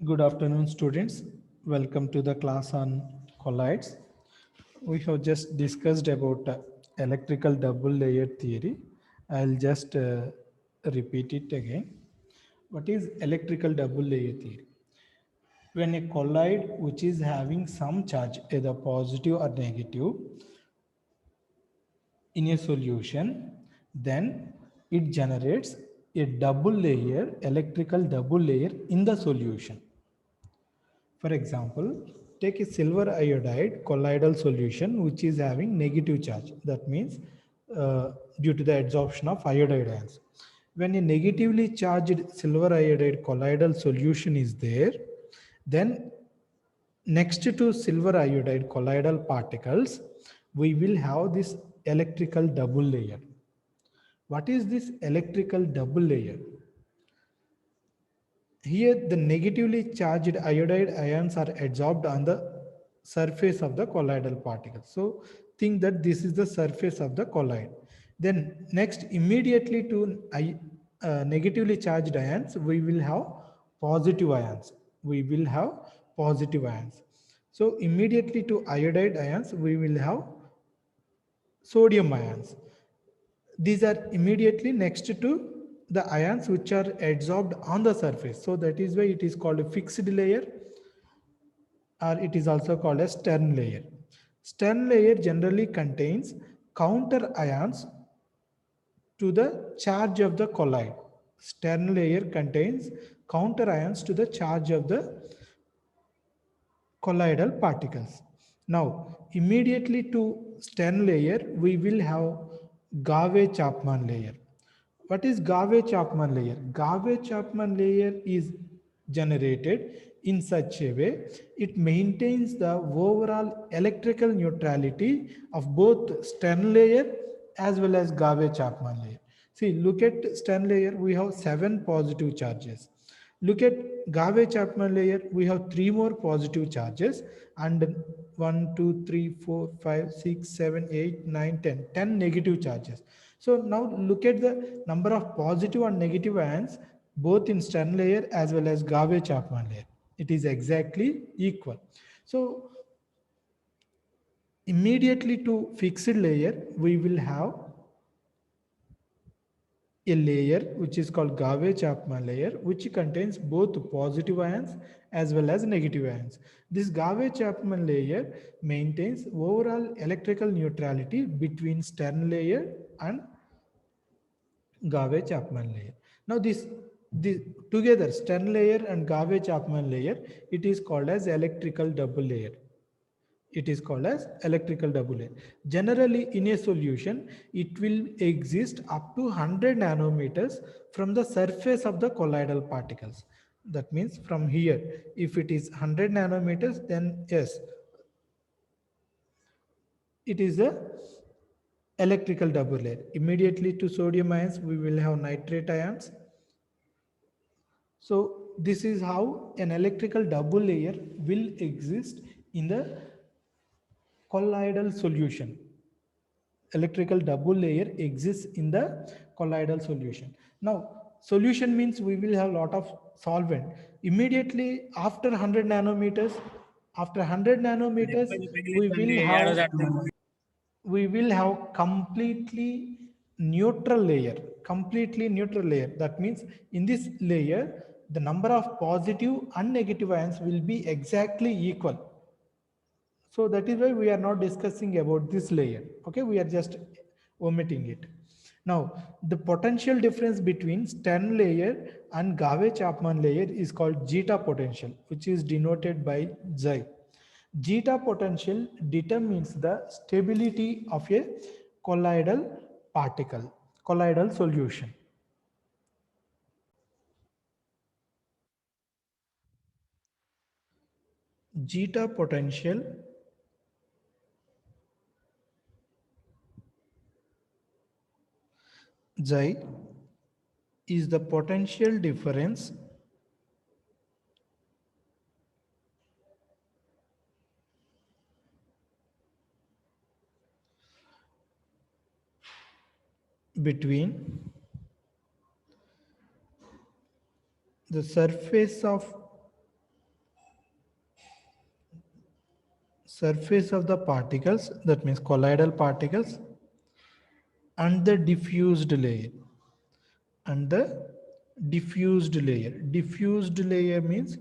Good afternoon, students. Welcome to the class on colloids. We have just discussed about electrical double layer theory. I'll just repeat it again. What is electrical double layer theory? When a colloid which is having some charge, either positive or negative, in a solution, then it generates a double layer, electrical double layer in the solution. For example, take a silver iodide colloidal solution which is having negative charge. That means due to the adsorption of iodide ions. When a negatively charged silver iodide colloidal solution is there, then next to silver iodide colloidal particles, we will have this electrical double layer. What is this electrical double layer? Here, the negatively charged iodide ions are adsorbed on the surface of the colloidal particle. So, think that this is the surface of the colloid. Then, next, immediately to negatively charged ions, we will have positive ions. We will have positive ions. So, immediately to iodide ions, we will have sodium ions. These are immediately next to the ions which are adsorbed on the surface. So that is why it is called a fixed layer, or it is also called a Stern layer. Stern layer generally contains counter ions to the charge of the colloid. Stern layer contains counter ions to the charge of the colloidal particles. Now, immediately to Stern layer, we will have Gave-Chapman layer. What is Gave-Chapman layer? Gave-Chapman layer is generated in such a way it maintains the overall electrical neutrality of both Stern layer as well as Gave-Chapman layer. See, look at Stern layer, we have 7 positive charges. Look at Gave-Chapman layer, we have 3 more positive charges and 1, 2, 3, 4, 5, 6, 7, 8, 9, 10, 10 negative charges. So now look at the number of positive and negative ions both in Stern layer as well as Gave-Chapman layer. It is exactly equal. So immediately to fixed layer, we will have a layer which is called Gave-Chapman layer, which contains both positive ions as well as negative ions. This Gave-Chapman layer maintains overall electrical neutrality between Stern layer and Gave-Chapman layer. Now this together, Stern layer and Gave-Chapman layer, it is called as electrical double layer. It is called as electrical double layer. Generally, in a solution, it will exist up to 100 nanometers from the surface of the colloidal particles. That means from here, if it is 100 nanometers, then yes, it is a electrical double layer. Immediately to sodium ions, we will have nitrate ions. So this is how an electrical double layer will exist in the colloidal solution. Electrical double layer exists in the colloidal solution. Now, solution means we will have a lot of solvent. Immediately after 100 nanometers, after 100 nanometers, we will have completely neutral layer. That means in this layer, the number of positive and negative ions will be exactly equal. So that is why we are not discussing about this layer. Okay, we are just omitting it. Now, the potential difference between Stern layer and Gave-Chapman layer is called zeta potential, which is denoted by Xi. Zeta potential determines the stability of a colloidal particle, colloidal solution. Zeta potential Xi is the potential difference between the surface of surface of the particles, that means colloidal particles, and the diffused layer. And the diffused layer. Diffused layer means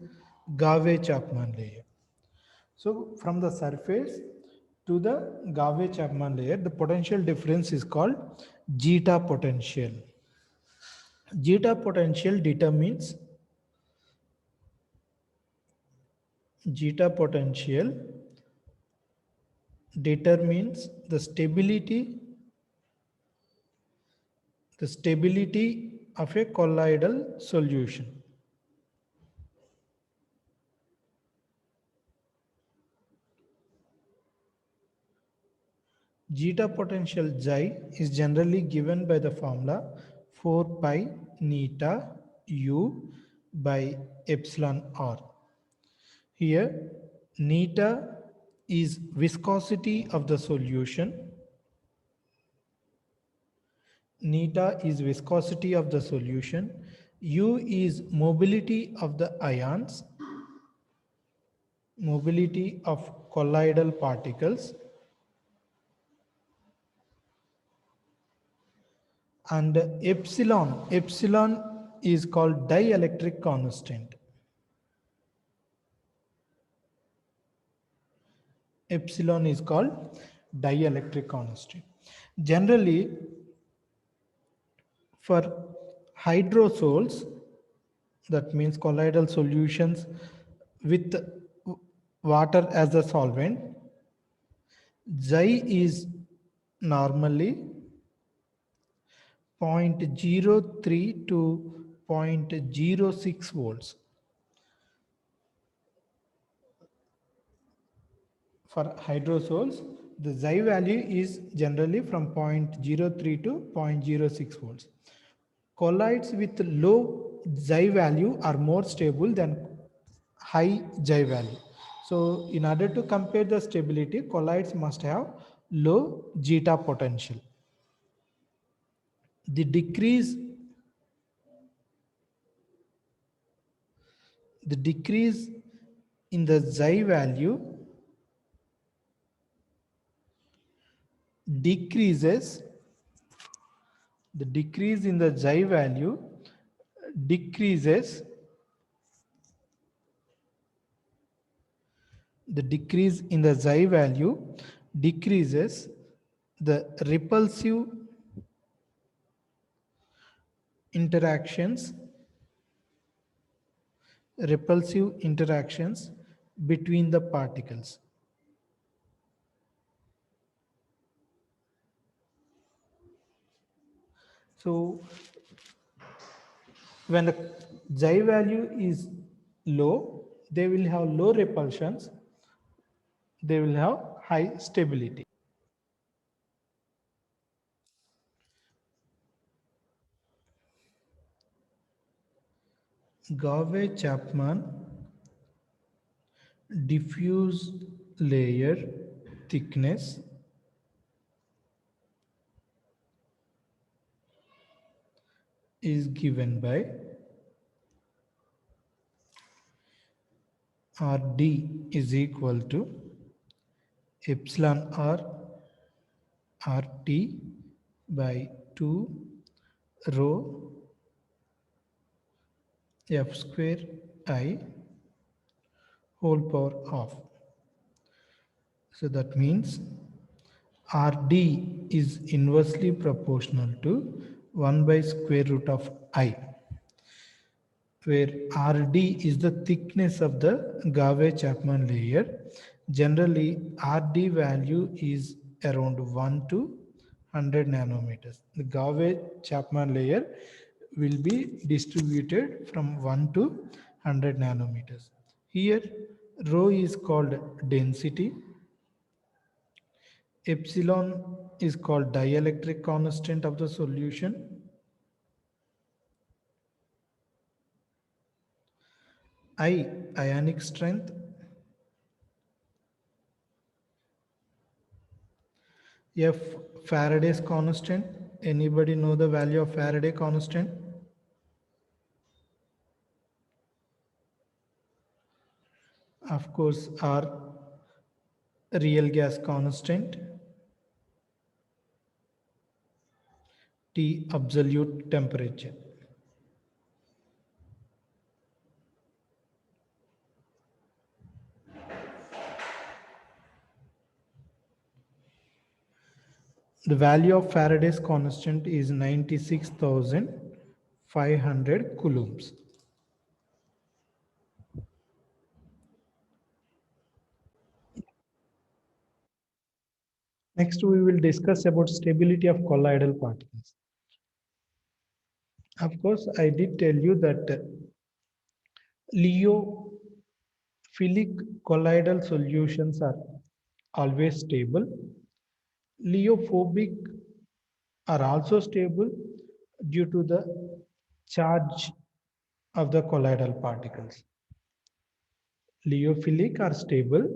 Gauss-Chapman layer. So from the surface to the Gauss-Chapman layer, the potential difference is called zeta potential. Zeta potential determines zeta potential determines the stability of a colloidal solution. Zeta potential xi is generally given by the formula 4 pi neta u by epsilon r. Here, neta is viscosity of the solution. Neta is viscosity of the solution. U is mobility of the ions, mobility of colloidal particles, and epsilon is called dielectric constant. Epsilon is called dielectric constant. Generally, for hydrosols, that means colloidal solutions with water as a solvent, xi is normally 0.03 to 0.06 volts. For hydrosols, the xi value is generally from 0.03 to 0.06 volts. Colloids with low xi value are more stable than high xi value. So in order to compare the stability, colloids must have low zeta potential. The decrease in the xi value decreases the decrease in the xi value decreases the decrease in the xi value decreases the repulsive interactions between the particles. So when the xi value is low, they will have low repulsions, they will have high stability. Gauss-Chapman diffuse layer thickness is given by Rd is equal to epsilon r Rt by 2 rho f square I whole power of. So that means Rd is inversely proportional to 1 by square root of I, where Rd is the thickness of the Gauss-Chapman layer. Generally, Rd value is around 1 to 100 nanometers. The Gauss-Chapman layer will be distributed from 1 to 100 nanometers. Here, rho is called density. Epsilon is called dielectric constant of the solution. I, ionic strength. F, Faraday's constant. Anybody know the value of Faraday constant? Of course, R, real gas constant, T absolute temperature. The value of Faraday's constant is 96,500 coulombs. Next, we will discuss about stability of colloidal particles. Of course, I did tell you that lyophilic colloidal solutions are always stable. Lyeophobic are also stable due to the charge of the colloidal particles. Lyophilic are stable,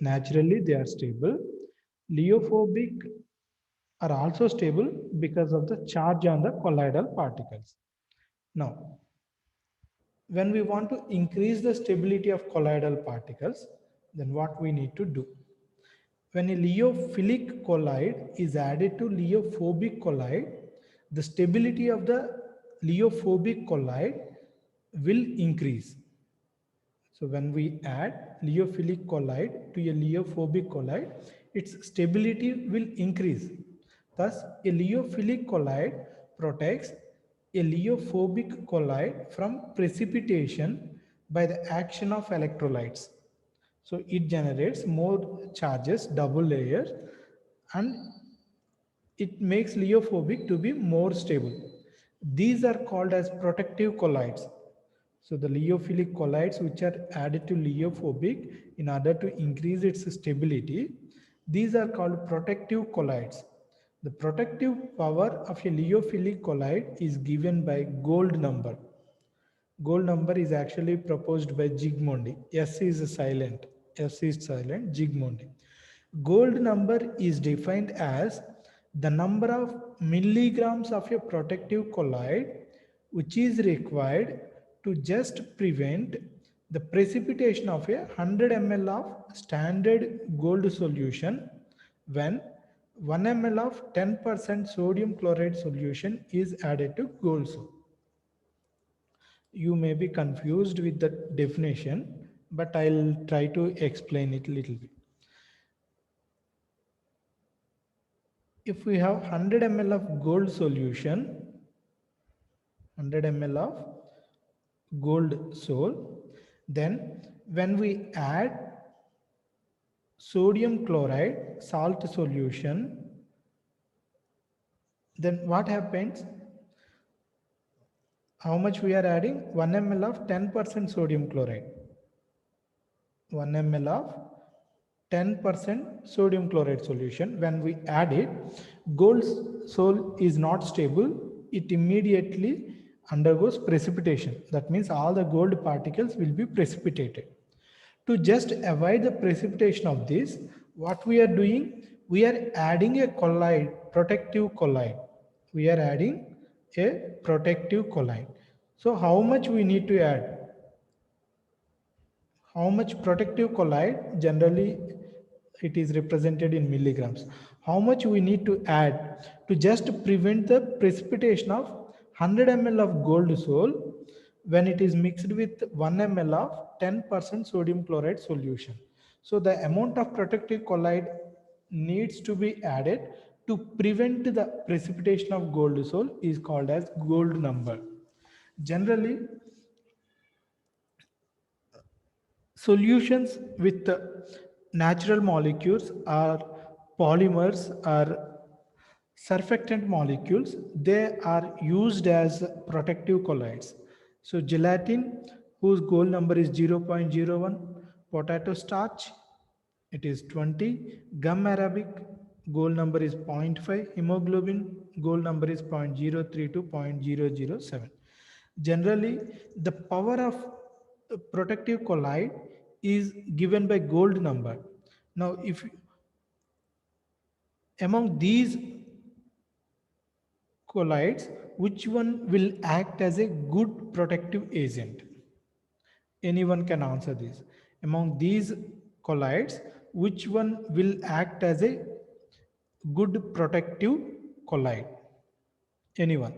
naturally they are stable. Lyeophobic are also stable because of the charge on the colloidal particles. Now, when we want to increase the stability of colloidal particles, then what we need to do? When a lyophilic colloid is added to lyeophobic colloid, the stability of the lyeophobic colloid will increase. So when we add lyophilic colloid to a lyeophobic colloid, its stability will increase. Thus, a lyophilic colloid protects a lyeophobic colloid from precipitation by the action of electrolytes. So it generates more charges, double layers, and it makes lyeophobic to be more stable. These are called as protective colloids. So the lyophilic colloids which are added to lyeophobic in order to increase its stability, these are called protective colloids. The protective power of a lyophilic colloid is given by gold number. Gold number is actually proposed by Zygmundi. S is silent. S is silent. Zygmundi. Gold number is defined as the number of milligrams of a protective colloid which is required to just prevent the precipitation of a 100 ml of standard gold solution when 1 ml of 10% sodium chloride solution is added to gold soap. You may be confused with the definition, but I'll try to explain it a little bit. If we have 100 ml of gold solution, 100 ml of gold sol, then when we add sodium chloride salt solution, then what happens? How much we are adding? 1 ml of 10% sodium chloride. 1 ml of 10% sodium chloride solution. When we add it, gold sol is not stable. It immediately undergoes precipitation. That means all the gold particles will be precipitated. To just avoid the precipitation of this, what we are doing, we are adding a colloid, protective colloid. We are adding a protective colloid. So how much we need to add? How much protective colloid? Generally, it is represented in milligrams. How much we need to add to just prevent the precipitation of 100 ml of gold sol when it is mixed with 1 ml of 10% sodium chloride solution. So the amount of protective colloid needs to be added to prevent the precipitation of gold sol is called as gold number. Generally, solutions with natural molecules or polymers or surfactant molecules, they are used as protective colloids. So gelatin, whose gold number is 0.01, potato starch, it is 20, gum arabic, gold number is 0.5, hemoglobin, gold number is 0.03 to 0.007. Generally, the power of protective colloid is given by gold number. Now, if among these colloids, which one will act as a good protective agent? Anyone can answer this. Among these colloids, which one will act as a good protective colloid? Anyone?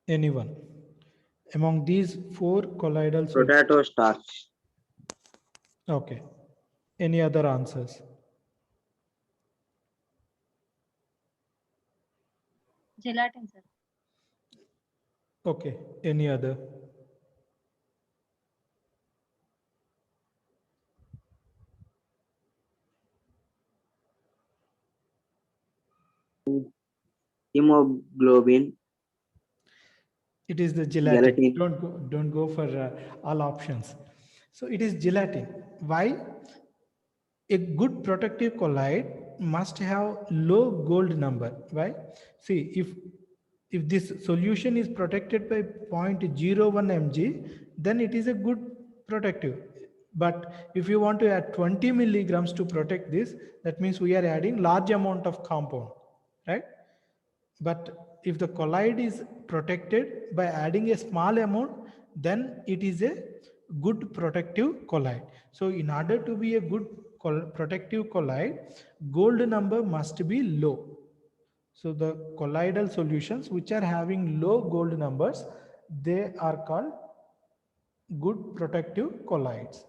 Anyone? Among these four colloidal solutions. Potato starch. Okay. Any other answers? Gelatin, sir. Okay. Any other? Hemoglobin. It is the gelatin. Gelatin. Don't go for all options. So it is gelatin. Why? A good protective colloid must have low gold number. Why? See, if this solution is protected by 0.01 mg, then it is a good protective. But if you want to add 20 milligrams to protect this, that means we are adding large amount of compound, right? But if the colloid is protected by adding a small amount, then it is a good protective colloid. So in order to be a good protective colloid, gold number must be low. So the colloidal solutions which are having low gold numbers, they are called good protective colloids.